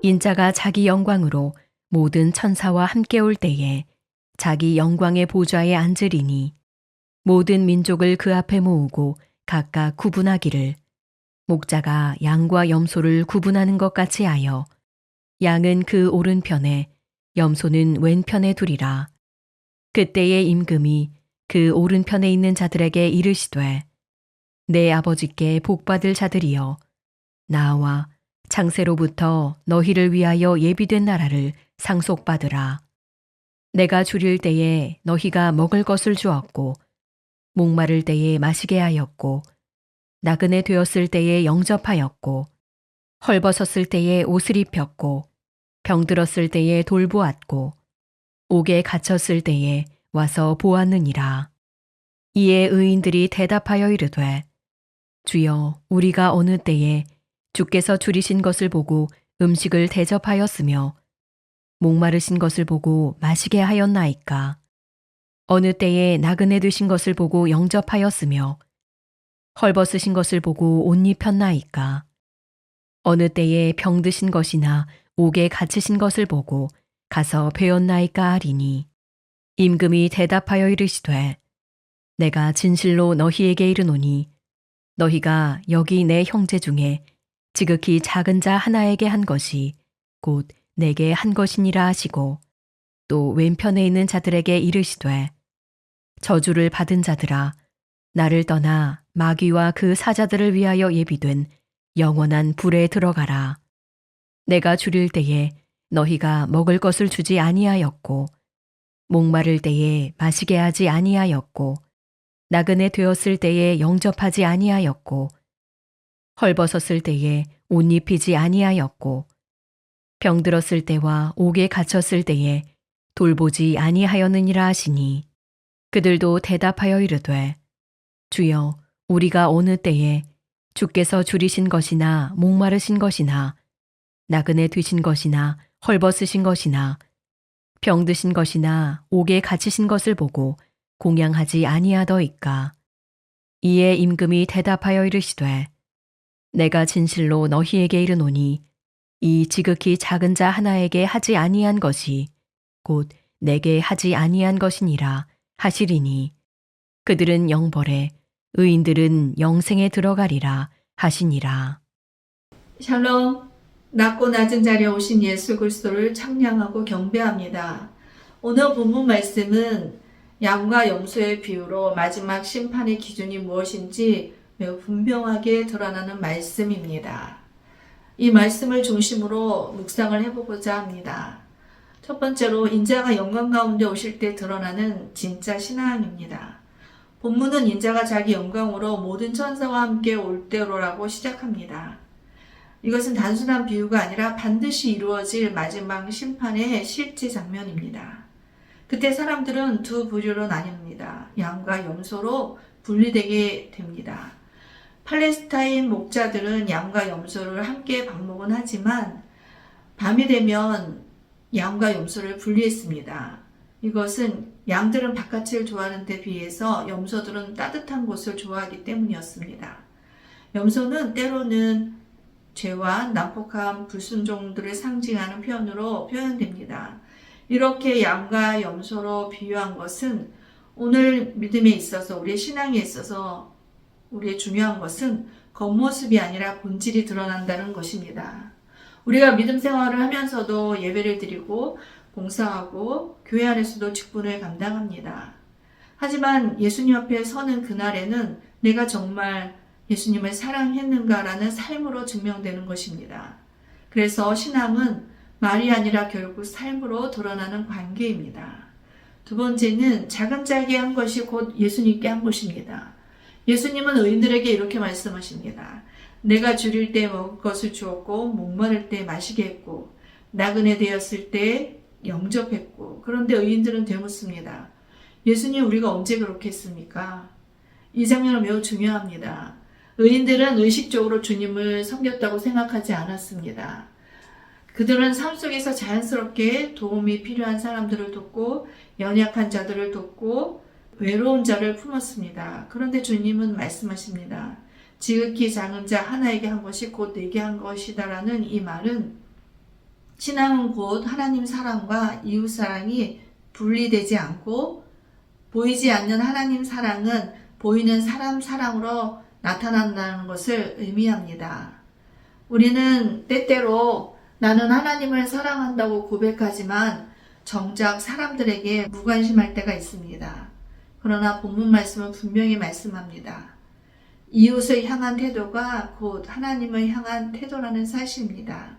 인자가 자기 영광으로 모든 천사와 함께 올 때에 자기 영광의 보좌에 앉으리니 모든 민족을 그 앞에 모으고 각각 구분하기를 목자가 양과 염소를 구분하는 것 같이 하여 양은 그 오른편에 염소는 왼편에 두리라. 그때의 임금이 그 오른편에 있는 자들에게 이르시되 내 아버지께 복받을 자들이여 나와 창세로부터 너희를 위하여 예비된 나라를 상속받으라. 내가 줄일 때에 너희가 먹을 것을 주었고 목마를 때에 마시게 하였고 나그네 되었을 때에 영접하였고 헐벗었을 때에 옷을 입혔고 병들었을 때에 돌보았고 옥에 갇혔을 때에 와서 보았느니라. 이에 의인들이 대답하여 이르되 주여 우리가 어느 때에 주께서 줄이신 것을 보고 음식을 대접하였으며 목마르신 것을 보고 마시게 하였나이까. 어느 때에 나그네 되신 것을 보고 영접하였으며 헐벗으신 것을 보고 옷 입혔나이까. 어느 때에 병드신 것이나 옥에 갇히신 것을 보고 가서 배웠나이까 하리니 임금이 대답하여 이르시되 내가 진실로 너희에게 이르노니 너희가 여기 내 형제 중에 지극히 작은 자 하나에게 한 것이 곧 내게 한 것이니라 하시고 또 왼편에 있는 자들에게 이르시되 저주를 받은 자들아 나를 떠나 마귀와 그 사자들을 위하여 예비된 영원한 불에 들어가라. 내가 줄일 때에 너희가 먹을 것을 주지 아니하였고 목마를 때에 마시게 하지 아니하였고 나그네 되었을 때에 영접하지 아니하였고 헐벗었을 때에 옷 입히지 아니하였고 병들었을 때와 옥에 갇혔을 때에 돌보지 아니하였느니라 하시니 그들도 대답하여 이르되 주여 우리가 어느 때에 주께서 줄이신 것이나 목마르신 것이나 나그네 되신 것이나 헐벗으신 것이나 병드신 것이나 옥에 갇히신 것을 보고 공양하지 아니하더이까. 이에 임금이 대답하여 이르시되 내가 진실로 너희에게 이르노니 이 지극히 작은 자 하나에게 하지 아니한 것이 곧 내게 하지 아니한 것이니라 하시리니 그들은 영벌에 의인들은 영생에 들어가리라 하시니라. 샬롬, 낮고 낮은 자리에 오신 예수 그리스도를 찬양하고 경배합니다. 오늘 본문 말씀은 양과 염소의 비유로 마지막 심판의 기준이 무엇인지 매우 분명하게 드러나는 말씀입니다. 이 말씀을 중심으로 묵상을 해보고자 합니다. 첫 번째로 인자가 영광 가운데 오실 때 드러나는 진짜 신앙입니다. 본문은 인자가 자기 영광으로 모든 천사와 함께 올 때로라고 시작합니다. 이것은 단순한 비유가 아니라 반드시 이루어질 마지막 심판의 실제 장면입니다. 그때 사람들은 두 부류로 나뉩니다. 양과 염소로 분리되게 됩니다. 팔레스타인 목자들은 양과 염소를 함께 방목은 하지만 밤이 되면 양과 염소를 분리했습니다. 이것은 양들은 바깥을 좋아하는 데 비해서 염소들은 따뜻한 곳을 좋아하기 때문이었습니다. 염소는 때로는 죄와 난폭함, 불순종들을 상징하는 표현으로 표현됩니다. 이렇게 양과 염소로 비유한 것은 오늘 믿음에 있어서 우리의 신앙에 있어서 우리의 중요한 것은 겉모습이 아니라 본질이 드러난다는 것입니다. 우리가 믿음 생활을 하면서도 예배를 드리고 봉사하고 교회 안에서도 직분을 감당합니다. 하지만 예수님 앞에 서는 그날에는 내가 정말 예수님을 사랑했는가라는 삶으로 증명되는 것입니다. 그래서 신앙은 말이 아니라 결국 삶으로 드러나는 관계입니다. 두 번째는 작은 자에게 한 것이 곧 예수님께 한 것입니다. 예수님은 의인들에게 이렇게 말씀하십니다. 내가 줄일 때 먹을 것을 주었고 목마를 때 마시게 했고 나그네 되었을 때 영접했고 그런데 의인들은 되묻습니다. 예수님 우리가 언제 그렇게 했습니까? 이 장면은 매우 중요합니다. 의인들은 의식적으로 주님을 섬겼다고 생각하지 않았습니다. 그들은 삶 속에서 자연스럽게 도움이 필요한 사람들을 돕고 연약한 자들을 돕고 외로운 자를 품었습니다. 그런데 주님은 말씀하십니다. 지극히 작은 자 하나에게 한 것이 곧 내게 한 것이다라는 이 말은 신앙은 곧 하나님 사랑과 이웃 사랑이 분리되지 않고 보이지 않는 하나님 사랑은 보이는 사람 사랑으로 나타난다는 것을 의미합니다. 우리는 때때로 나는 하나님을 사랑한다고 고백하지만 정작 사람들에게 무관심할 때가 있습니다. 그러나 본문 말씀은 분명히 말씀합니다. 이웃을 향한 태도가 곧 하나님을 향한 태도라는 사실입니다.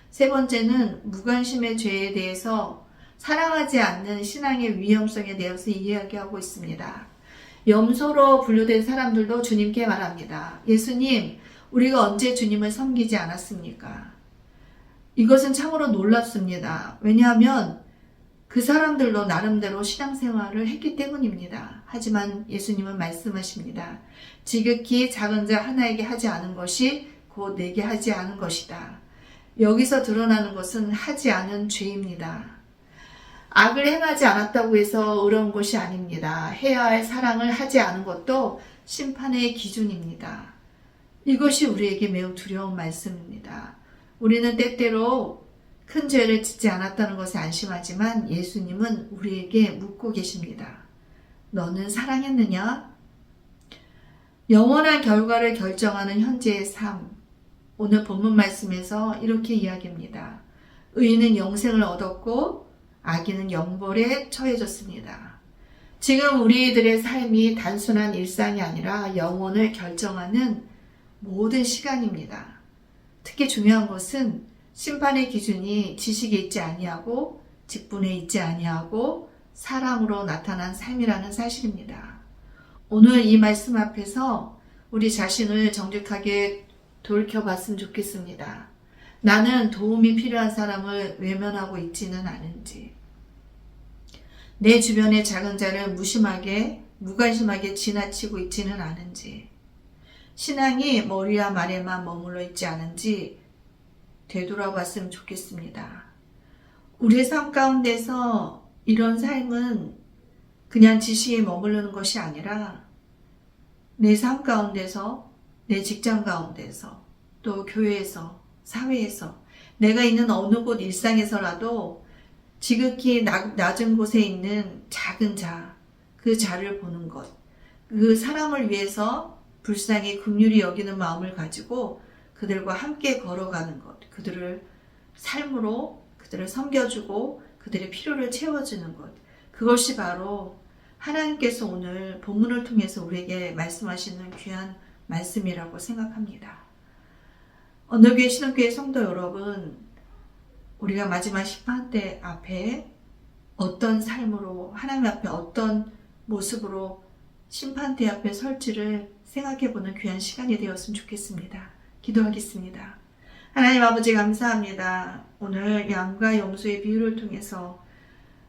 세 번째는 무관심의 죄에 대해서 사랑하지 않는 신앙의 위험성에 대해서 이야기하고 있습니다. 염소로 분류된 사람들도 주님께 말합니다. 예수님, 우리가 언제 주님을 섬기지 않았습니까? 이것은 참으로 놀랍습니다. 왜냐하면 그 사람들도 나름대로 신앙생활을 했기 때문입니다. 하지만 예수님은 말씀하십니다. 지극히 작은 자 하나에게 하지 않은 것이 곧 내게 하지 않은 것이다. 여기서 드러나는 것은 하지 않은 죄입니다. 악을 행하지 않았다고 해서 의로운 것이 아닙니다. 해야 할 사랑을 하지 않은 것도 심판의 기준입니다. 이것이 우리에게 매우 두려운 말씀입니다. 우리는 때때로 큰 죄를 짓지 않았다는 것에 안심하지만 예수님은 우리에게 묻고 계십니다. 너는 사랑했느냐? 영원한 결과를 결정하는 현재의 삶. 오늘 본문 말씀에서 이렇게 이야기합니다. 의인은 영생을 얻었고 악인은 영벌에 처해졌습니다. 지금 우리들의 삶이 단순한 일상이 아니라 영혼을 결정하는 모든 시간입니다. 특히 중요한 것은 심판의 기준이 지식에 있지 아니하고 직분에 있지 아니하고 사랑으로 나타난 삶이라는 사실입니다. 오늘 이 말씀 앞에서 우리 자신을 정직하게 돌이켜봤으면 좋겠습니다. 나는 도움이 필요한 사람을 외면하고 있지는 않은지, 내 주변의 작은 자를 무심하게, 무관심하게 지나치고 있지는 않은지, 신앙이 머리와 말에만 머물러 있지 않은지 되돌아봤으면 좋겠습니다. 우리의 삶 가운데서 이런 삶은 그냥 지식에 머무르는 것이 아니라 내 삶 가운데서, 내 직장 가운데서, 또 교회에서, 사회에서, 내가 있는 어느 곳 일상에서라도 지극히 낮은 곳에 있는 작은 자, 그 자를 보는 것, 그 사람을 위해서 불쌍히 긍휼히 여기는 마음을 가지고 그들과 함께 걸어가는 것, 그들을 삶으로 그들을 섬겨주고 그들의 필요를 채워주는 것, 그것이 바로 하나님께서 오늘 본문을 통해서 우리에게 말씀하시는 귀한 말씀이라고 생각합니다. 언덕교회 신흥교회 성도 여러분, 우리가 마지막 심판대 앞에 어떤 삶으로, 하나님 앞에 어떤 모습으로 심판대 앞에 설지를 생각해보는 귀한 시간이 되었으면 좋겠습니다. 기도하겠습니다. 하나님 아버지 감사합니다. 오늘 양과 염소의 비유를 통해서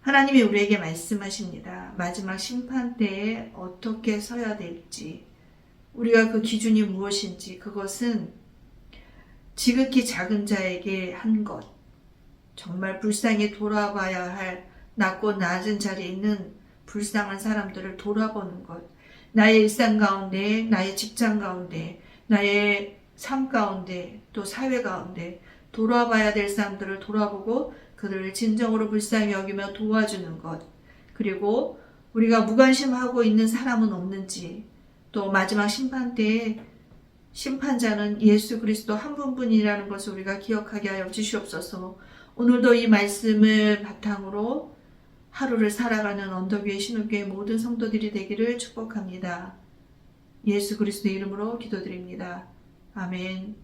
하나님이 우리에게 말씀하십니다. 마지막 심판대에 어떻게 서야 될지, 우리가 그 기준이 무엇인지, 그것은 지극히 작은 자에게 한 것, 정말 불쌍히 돌아봐야 할 낮고 낮은 자리에 있는 불쌍한 사람들을 돌아보는 것, 나의 일상 가운데, 나의 직장 가운데, 나의 삶 가운데, 또 사회 가운데 돌아봐야 될 사람들을 돌아보고 그들을 진정으로 불쌍히 여기며 도와주는 것, 그리고 우리가 무관심하고 있는 사람은 없는지, 또 마지막 심판 때에 심판자는 예수 그리스도 한 분뿐이라는 것을 우리가 기억하게 하여 주시옵소서. 오늘도 이 말씀을 바탕으로 하루를 살아가는 언덕위의 신흥교회 모든 성도들이 되기를 축복합니다. 예수 그리스도의 이름으로 기도드립니다. 아멘.